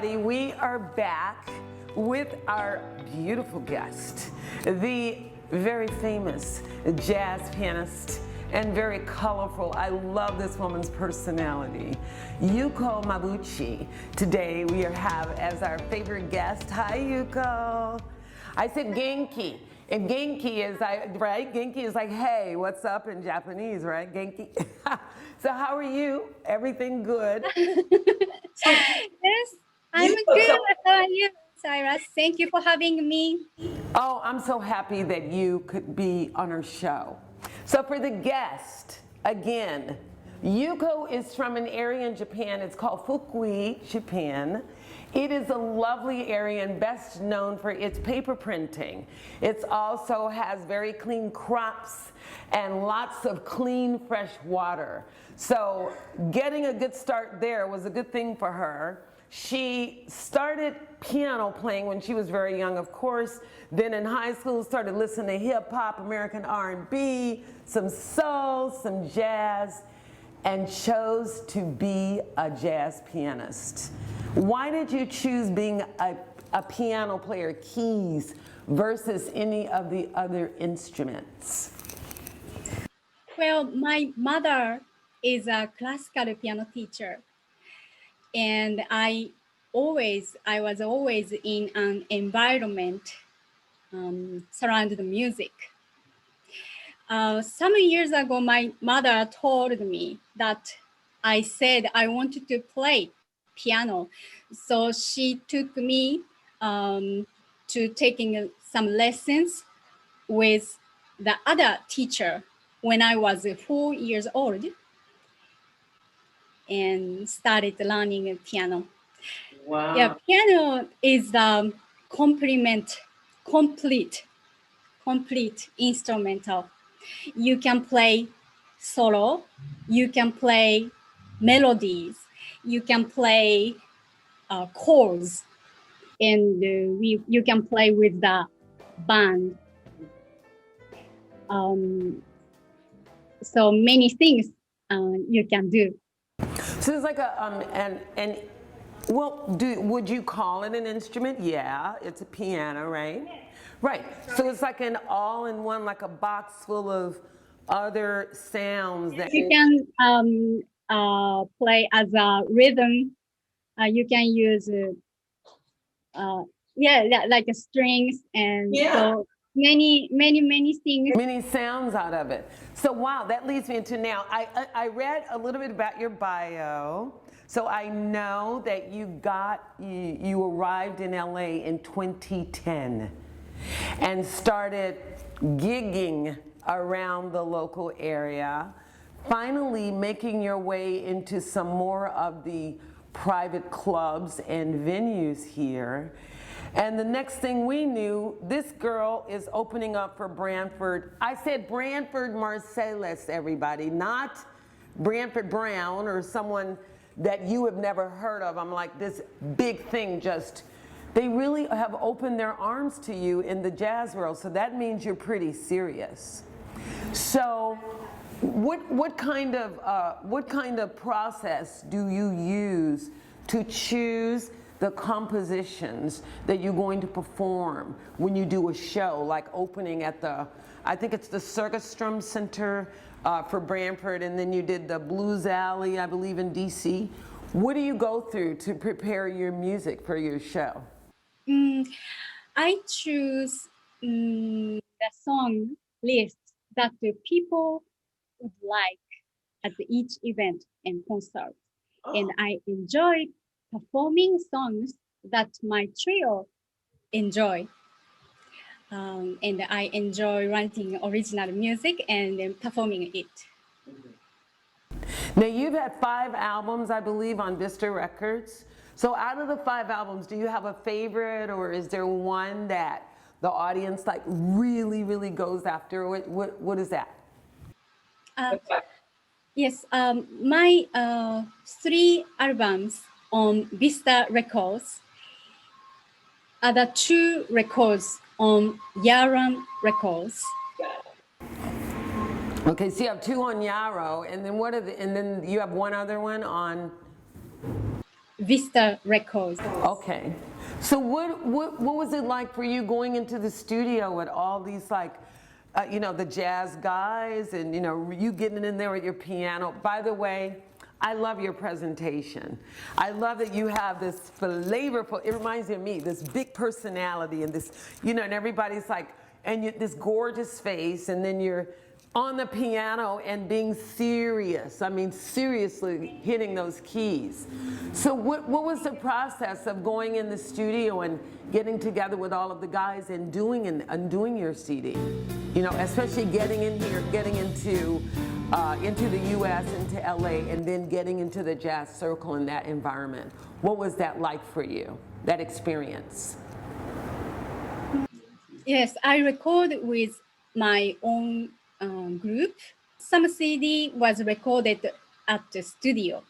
everybody. We are back with our beautiful guest, the very famous jazz pianist and very colorful. I love this woman's personality, Yuko Mabuchi. Today we have as our favorite guest. Hi, Yuko. I said genki. And genki is right? Genki is like, hey, what's up in Japanese, right? Genki. So how are you? Everything good? Yes, I'm good. How are you, Cyrus? Thank you for having me. Oh, I'm so happy that you could be on our show. So for the guest, again, Yuko is from an area in Japan. It's called Fukui, Japan. It is a lovely area and best known for its paper printing. It also has very clean crops and lots of clean, fresh water. So getting a good start there was a good thing for her. She started piano playing when she was very young, of course. Then in high school, started listening to hip hop, American R&B, some soul, some jazz, and chose to be a jazz pianist. Why did you choose being a piano player, keys, versus any of the other instruments? Well, my mother is a classical piano teacher, and I was always in an environment surrounded music. Some years ago, my mother told me that I said I wanted to play piano. So she took me to taking some lessons with the other teacher when I was 4 years old and started learning piano. Wow. Yeah, piano is the complete instrumental. You can play solo, you can play melodies, you can play chords, and you can play with the band. So many things you can do. So it's like would you call it an instrument? Yeah, it's a piano, right? Yeah. Right. So it's like an all-in-one, like a box full of other sounds that you can play as a rhythm. You can use like strings and so many things. Many sounds out of it. So wow, that leads me into now. I read a little bit about your bio. So I know that you arrived in LA in 2010 and started gigging around the local area, finally making your way into some more of the private clubs and venues here. And the next thing we knew, this girl is opening up for Branford. I said Branford Marsalis, everybody, not Branford Brown or someone that you have never heard of. I'm like, this big thing they really have opened their arms to you in the jazz world, so that means you're pretty serious. So what kind of process do you use to choose the compositions that you're going to perform when you do a show, like opening at I think it's the Segerstrom Center for Branford, and then you did the Blues Alley, I believe, in DC. What do you go through to prepare your music for your show? I choose the song list that the people would like at each event and concert. Oh. And I enjoy performing songs that my trio enjoy. And I enjoy writing original music and then performing it. Now you've had 5 albums, I believe, on Vista Records. So out of the 5 albums, do you have a favorite, or is there one that the audience like really goes after? What is that? Yes, my 3 albums on Vista Records are the 2 records on Yaran Records. Okay, so you have 2 on Yarrow, and then and then you have one other one on Vista Records. Okay. So what was it like for you going into the studio with all these like, you know, the jazz guys and, you know, you getting in there with your piano? By the way, I love your presentation. I love that you have this flavorful, it reminds me of me, this big personality and this, you know, and everybody's like, and this gorgeous face, and then you're on the piano and being serious. I mean, seriously hitting those keys. So what was the process of going in the studio and getting together with all of the guys and doing your CD? You know, especially getting in here, getting into the US, into LA, and then getting into the jazz circle in that environment. What was that like for you, that experience? Yes, I record with my own group. Some CD was recorded at the studio.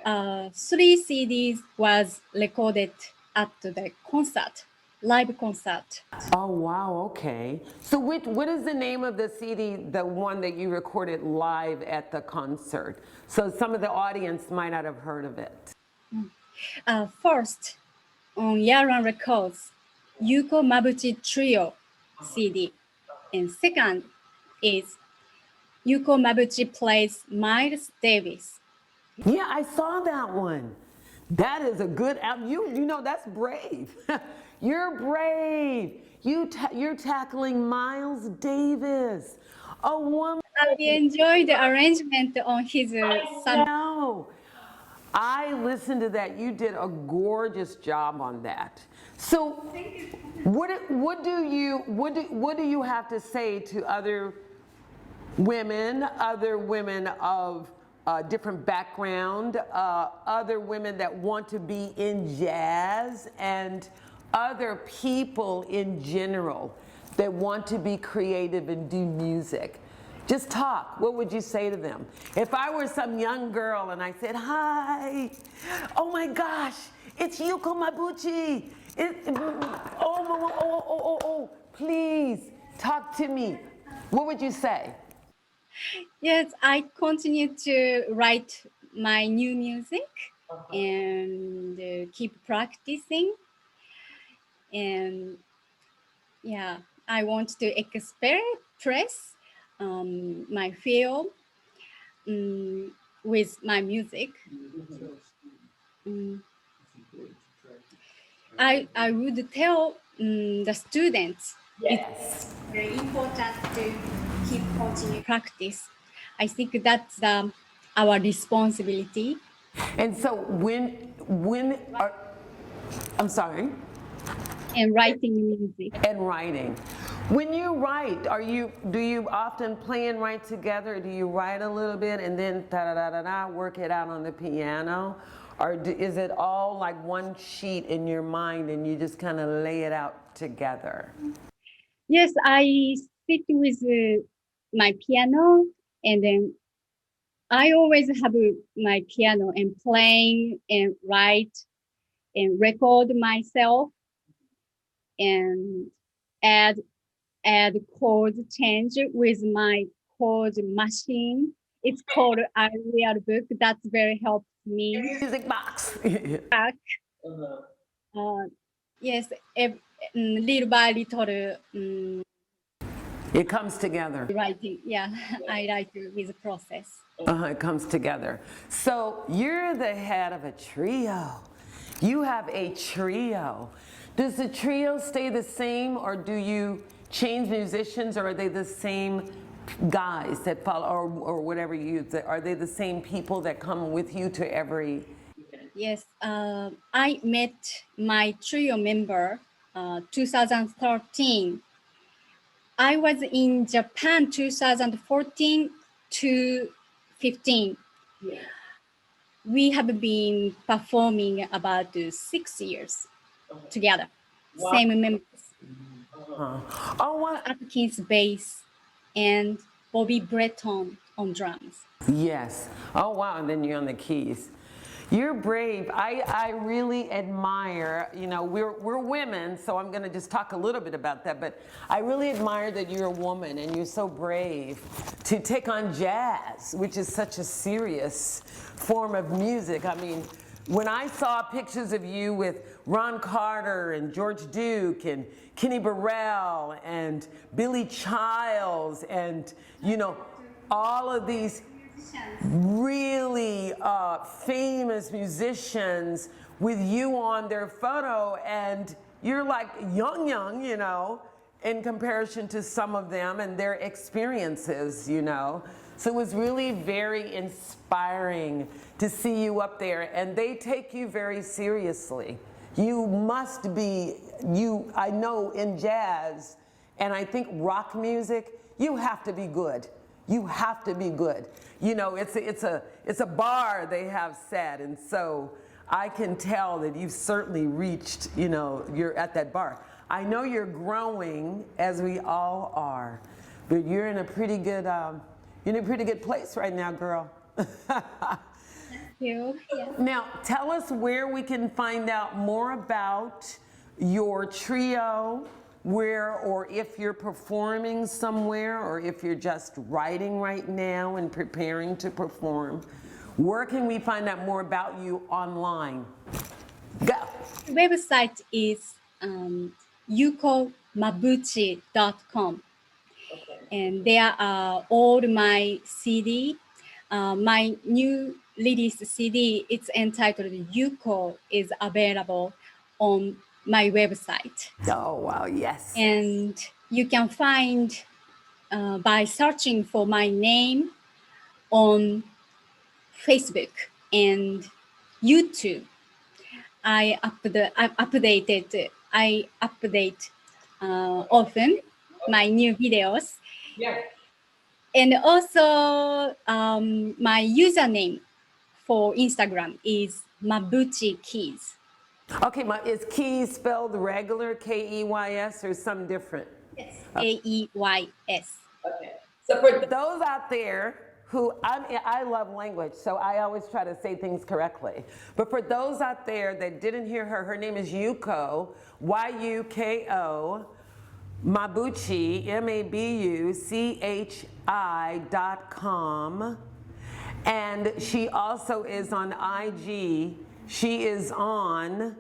3 CDs was recorded at the concert, live concert. Oh, wow, okay. So what is the name of the CD, the one that you recorded live at the concert? So some of the audience might not have heard of it. First, on Yaran Records, Yuko Mabuchi Trio CD. And second is Yuko Mabuchi plays Miles Davis. Yeah, I saw that one. That is a good album. You know, that's brave. You're brave. You're tackling Miles Davis, a woman. I enjoyed the arrangement on his son. No, I listened to that. You did a gorgeous job on that. So, what do you have to say to other women of different background, other women that want to be in jazz, and other people in general that want to be creative and do music? Just talk. What would you say to them? If I were some young girl and I said, hi, oh my gosh, it's Yuko Mabuchi. Please talk to me. What would you say? Yes, I continue to write my new music and keep practicing. And yeah, I want to express my feel with my music. I would tell the students, it's very important to keep continuing practice. I think that's our responsibility. And so I'm sorry? And writing music. And writing. When you write, do you often play and write together? Do you write a little bit and then work it out on the piano? Or is it all like one sheet in your mind and you just kind of lay it out together? Yes, I sit with my piano, and then I always have my piano and playing and write and record myself and add chords change with my chord machine. It's called ICYOLA book. That's very helpful me. Music box. Yes, little by little. It comes together. Writing, yeah, I write with the process. It comes together. So you're the head of a trio. You have a trio. Does the trio stay the same, or do you change musicians, or are they the same guys that follow, or whatever you use? Are they the same people that come with you to every? Yes, I met my trio member 2013. I was in Japan 2014 to 15. Yeah. We have been performing about 6 years together. Wow. Same members. Oh, wow. Atkins bass and Bobby Breton on drums. Yes. Oh, wow. And then you're on the keys. You're brave. I really admire, you know, we're women, so I'm going to just talk a little bit about that, but I really admire that you're a woman and you're so brave to take on jazz, which is such a serious form of music. I mean, when I saw pictures of you with Ron Carter and George Duke and Kenny Burrell and Billy Childs and, you know, all of these really famous musicians with you on their photo, and you're like young, you know, in comparison to some of them and their experiences, you know. So it was really very inspiring to see you up there, and they take you very seriously. You must be, I know in jazz, and I think rock music, you have to be good. You have to be good. You know, it's a bar they have set, and so I can tell that you've certainly reached, you know, you're at that bar. I know you're growing, as we all are, but you're in a pretty good, place right now, girl. Thank you. Yeah. Now, tell us where we can find out more about your trio, where or if you're performing somewhere or if you're just writing right now and preparing to perform. Where can we find out more about you online? Go. The website is yukomabuchi.com. Okay. And there are all my CD. My new released CD, it's entitled Yuko, is available on my website. Oh, wow, yes. And you can find by searching for my name on Facebook and YouTube. I update often my new videos. Yeah. And also my username for Instagram is Mabuchi Keys. Okay, is Keys spelled regular, K-E-Y-S, or something different? Yes. K-E-Y-S. Okay. So for Those out there who, I love language, so I always try to say things correctly. But for those out there that didn't hear her name is Yuko, Y-U-K-O, Mabuchi, MABUCHI.com. And she also is on IG. She is on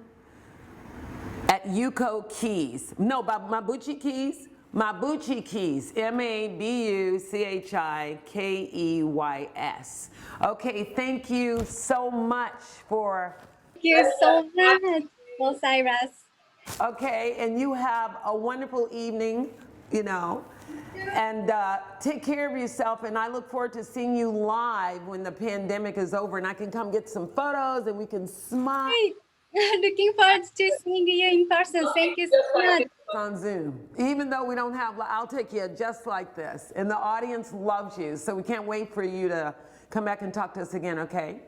at Yuko Keys. No, Mabuchi Keys? Mabuchi Keys, MABUCHIKEYS. Okay, thank you so much for. Thank you so much, Cyrus. Okay, and you have a wonderful evening, you know, and take care of yourself, and I look forward to seeing you live when the pandemic is over and I can come get some photos and we can smile. Great. Looking forward to seeing you in person. Thank you so much. On Zoom. Even though we don't have, I'll take you just like this. And the audience loves you, so we can't wait for you to come back and talk to us again, okay?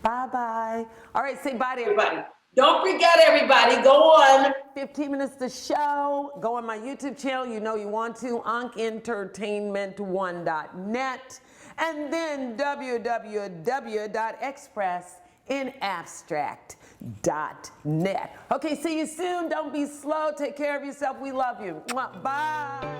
Bye-bye. All right, say bye to everybody. don't forget, everybody, go on. 15 minutes to show. Go on my YouTube channel. You know you want to. AnkEntertainment1.net. And then www.expressinabstract.net. Okay, see you soon. Don't be slow. Take care of yourself. We love you. Mwah. Bye.